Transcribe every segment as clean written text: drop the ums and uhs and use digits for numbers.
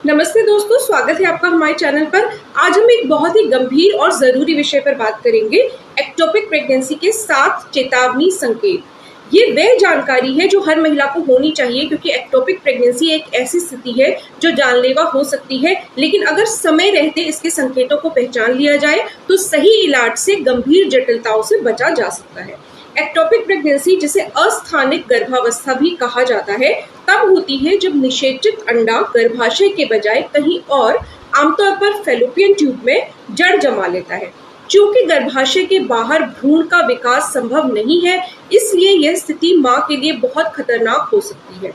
नमस्ते दोस्तों, स्वागत है आपका हमारे चैनल पर। आज हम एक बहुत ही गंभीर और जरूरी विषय पर बात करेंगे, एक्टोपिक प्रेगनेंसी के 7 चेतावनी संकेत। ये वह जानकारी है जो हर महिला को होनी चाहिए, क्योंकि एक्टोपिक प्रेगनेंसी एक ऐसी स्थिति है जो जानलेवा हो सकती है, लेकिन अगर समय रहते इसके संकेतों को पहचान लिया जाए तो सही इलाज से गंभीर जटिलताओं से बचा जा सकता है। एक्टोपिक प्रेगनेंसी, जिसे अस्थानिक गर्भावस्था भी कहा जाता है, तब होती है जब निषेचित अंडा गर्भाशय के बजाय कहीं और, आमतौर पर फैलोपियन ट्यूब में जड़ जमा लेता है। चूंकि गर्भाशय के बाहर भ्रूण का विकास संभव नहीं है, इसलिए यह स्थिति मां के लिए बहुत खतरनाक हो सकती है।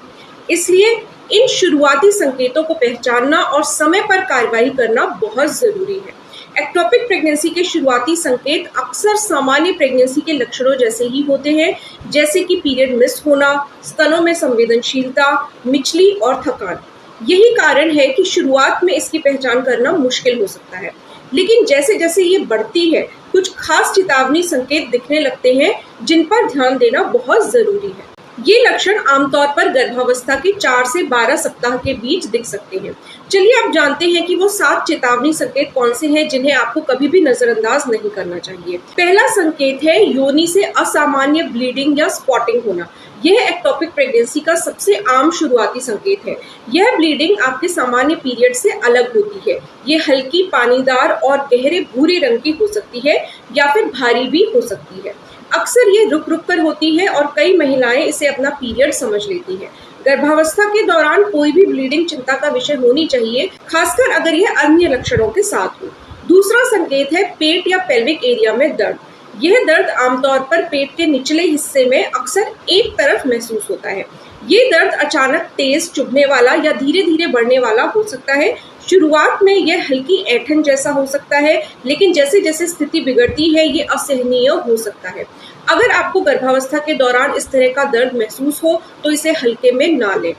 इसलिए इन शुरुआती संकेतों को पहचानना और समय पर कार्रवाई करना बहुत जरूरी है। एक्टोपिक प्रेगनेंसी के शुरुआती संकेत अक्सर सामान्य प्रेगनेंसी के लक्षणों जैसे ही होते हैं, जैसे कि पीरियड मिस होना, स्तनों में संवेदनशीलता, मिचली और थकान। यही कारण है कि शुरुआत में इसकी पहचान करना मुश्किल हो सकता है, लेकिन जैसे जैसे ये बढ़ती है, कुछ खास चेतावनी संकेत दिखने लगते हैं जिन पर ध्यान देना बहुत जरूरी है। ये लक्षण आमतौर पर गर्भावस्था के 4 से 12 सप्ताह के बीच दिख सकते हैं। चलिए आप जानते हैं कि वो 7 चेतावनी संकेत कौन से हैं जिन्हें आपको कभी भी नजरअंदाज नहीं करना चाहिए। पहला संकेत है योनि से असामान्य ब्लीडिंग या स्पॉटिंग होना। यह एक्टोपिक प्रेगनेंसी का सबसे आम शुरुआती संकेत है। यह ब्लीडिंग आपके सामान्य पीरियड से अलग होती है। ये हल्की, पानीदार और गहरे भूरे रंग की हो सकती है या फिर भारी भी हो सकती है। अक्सर ये रुक रुक कर होती है और कई महिलाएं इसे अपना पीरियड समझ लेती हैं। गर्भावस्था के दौरान कोई भी ब्लीडिंग चिंता का विषय होनी चाहिए, खासकर अगर यह अन्य लक्षणों के साथ हो। दूसरा संकेत है पेट या पेल्विक एरिया में दर्द। यह दर्द आमतौर पर पेट के निचले हिस्से में अक्सर एक तरफ महसूस होता है। ये दर्द अचानक तेज, चुभने वाला या धीरे धीरे बढ़ने वाला हो सकता है। शुरुआत में यह हल्की ऐंठन जैसा हो सकता है, लेकिन जैसे जैसे स्थिति बिगड़ती है ये असहनीय हो सकता है। अगर आपको गर्भावस्था के दौरान इस तरह का दर्द महसूस हो तो इसे हल्के में ना लें।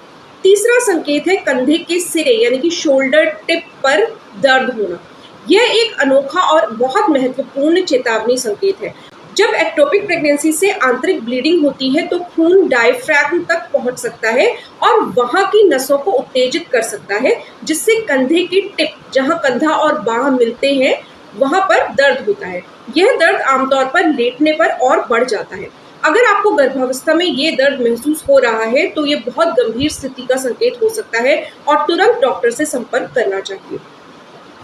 तीसरा संकेत है कंधे के सिरे यानी कि शोल्डर टिप पर दर्द होना। यह एक अनोखा और बहुत महत्वपूर्ण चेतावनी संकेत है। जब एक्टोपिक प्रेगनेंसी से आंतरिक ब्लीडिंग होती है तो खून डायफ्राग्म तक पहुंच सकता है और वहां की नसों को उत्तेजित कर सकता है, जिससे कंधे की टिप, जहां कंधा और बाह मिलते हैं, वहां पर दर्द होता है। यह दर्द आमतौर पर लेटने पर और बढ़ जाता है। अगर आपको गर्भावस्था में ये दर्द महसूस हो रहा है तो ये बहुत गंभीर स्थिति का संकेत हो सकता है और तुरंत डॉक्टर से संपर्क करना चाहिए।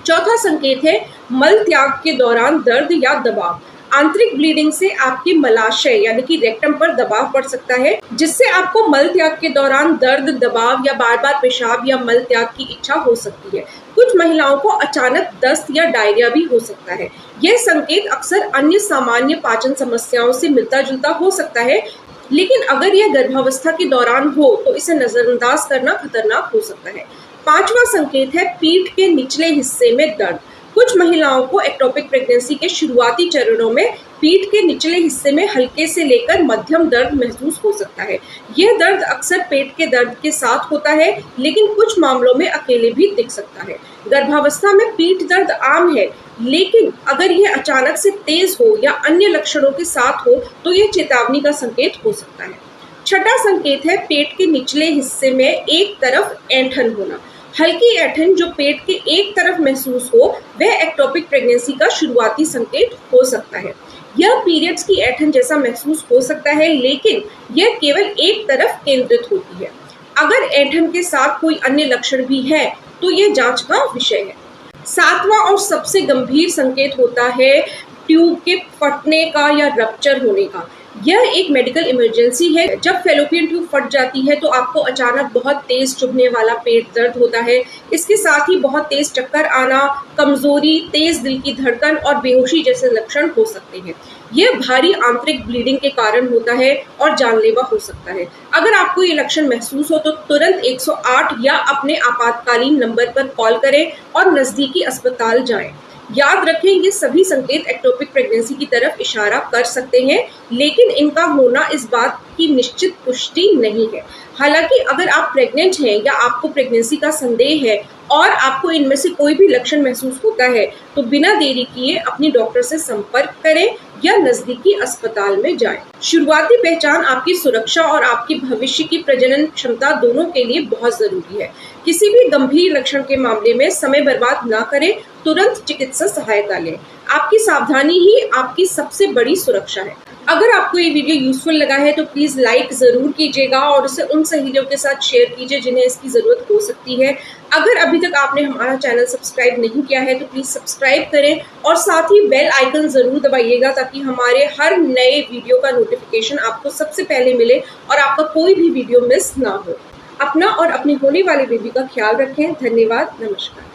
चौथा संकेत है मल त्याग के दौरान दर्द या दबाव। आंतरिक ब्लीडिंग से आपके मलाशय यानी कि रेक्टम पर दबाव पड़ सकता है, जिससे आपको मल त्याग के दौरान दर्द, दबाव या बार बार पेशाब या मल त्याग की इच्छा हो सकती है। कुछ महिलाओं को अचानक दस्त या डायरिया भी हो सकता है। यह संकेत अक्सर अन्य सामान्य पाचन समस्याओं से मिलता जुलता हो सकता है, लेकिन अगर यह गर्भावस्था के दौरान हो तो इसे नजरअंदाज करना खतरनाक हो सकता है। पांचवा संकेत है पीठ के निचले हिस्से में दर्द। कुछ महिलाओं को एक्टोपिक प्रेगनेंसी के शुरुआती चरणों में पीठ के निचले हिस्से में हल्के से लेकर मध्यम दर्द महसूस हो सकता है। यह दर्द अक्सर पेट के दर्द के साथ होता है, लेकिन कुछ मामलों में अकेले भी दिख सकता है। गर्भावस्था में पीठ दर्द आम है, लेकिन अगर यह अचानक से तेज हो या अन्य लक्षणों के साथ हो तो यह चेतावनी का संकेत हो सकता है। छठा संकेत है पेट के निचले हिस्से में एक तरफ ऐंठन होना। हल्की ऐंठन जो पेट के एक तरफ महसूस हो, वह एक्टोपिक प्रेगनेंसी का शुरुआती संकेत हो सकता है। यह पीरियड्स की ऐंठन जैसा महसूस हो सकता है, लेकिन यह केवल एक तरफ केंद्रित होती है। अगर ऐंठन के साथ कोई अन्य लक्षण भी है तो यह जांच का विषय है। सातवां और सबसे गंभीर संकेत होता है ट्यूब के फटने का या रप्चर होने का। यह एक मेडिकल इमरजेंसी है। जब फैलोपियन ट्यूब फट जाती है तो आपको अचानक बहुत तेज चुभने वाला पेट दर्द होता है। इसके साथ ही बहुत तेज चक्कर आना, कमजोरी, तेज दिल की धड़कन और बेहोशी जैसे लक्षण हो सकते हैं। यह भारी आंतरिक ब्लीडिंग के कारण होता है और जानलेवा हो सकता है। अगर आपको ये लक्षण महसूस हो तो तुरंत 108 या अपने आपातकालीन नंबर पर कॉल करें और नजदीकी अस्पताल जाएं। याद रखें, ये सभी संकेत एक्टोपिक प्रेगनेंसी की तरफ इशारा कर सकते हैं, लेकिन इनका होना इस बात की निश्चित पुष्टि नहीं है। हालांकि अगर आप प्रेग्नेंट हैं या आपको प्रेगनेंसी का संदेह है और आपको इनमें से कोई भी लक्षण महसूस होता है तो बिना देरी किए अपनी डॉक्टर से संपर्क करें या नजदीकी अस्पताल में जाएं। शुरुआती पहचान आपकी सुरक्षा और आपकी भविष्य की प्रजनन क्षमता दोनों के लिए बहुत जरूरी है। किसी भी गंभीर लक्षण के मामले में समय बर्बाद ना करें, तुरंत चिकित्सा सहायता लें। आपकी सावधानी ही आपकी सबसे बड़ी सुरक्षा है। अगर आपको ये वीडियो यूजफुल लगा है तो प्लीज लाइक जरूर कीजिएगा और उसे उन सहेलियों के साथ शेयर कीजिए जिन्हें इसकी जरूरत हो सकती है। अगर अभी तक आपने हमारा चैनल सब्सक्राइब नहीं किया है तो प्लीज सब्सक्राइब करें और साथ ही बेल आइकन जरूर दबाइएगा ताकि हमारे हर नए वीडियो का नोटिफिकेशन आपको सबसे पहले मिले और आपका कोई भी वीडियो मिस ना हो। अपना और अपनी होने वाले बेबी का ख्याल रखें। धन्यवाद। नमस्कार।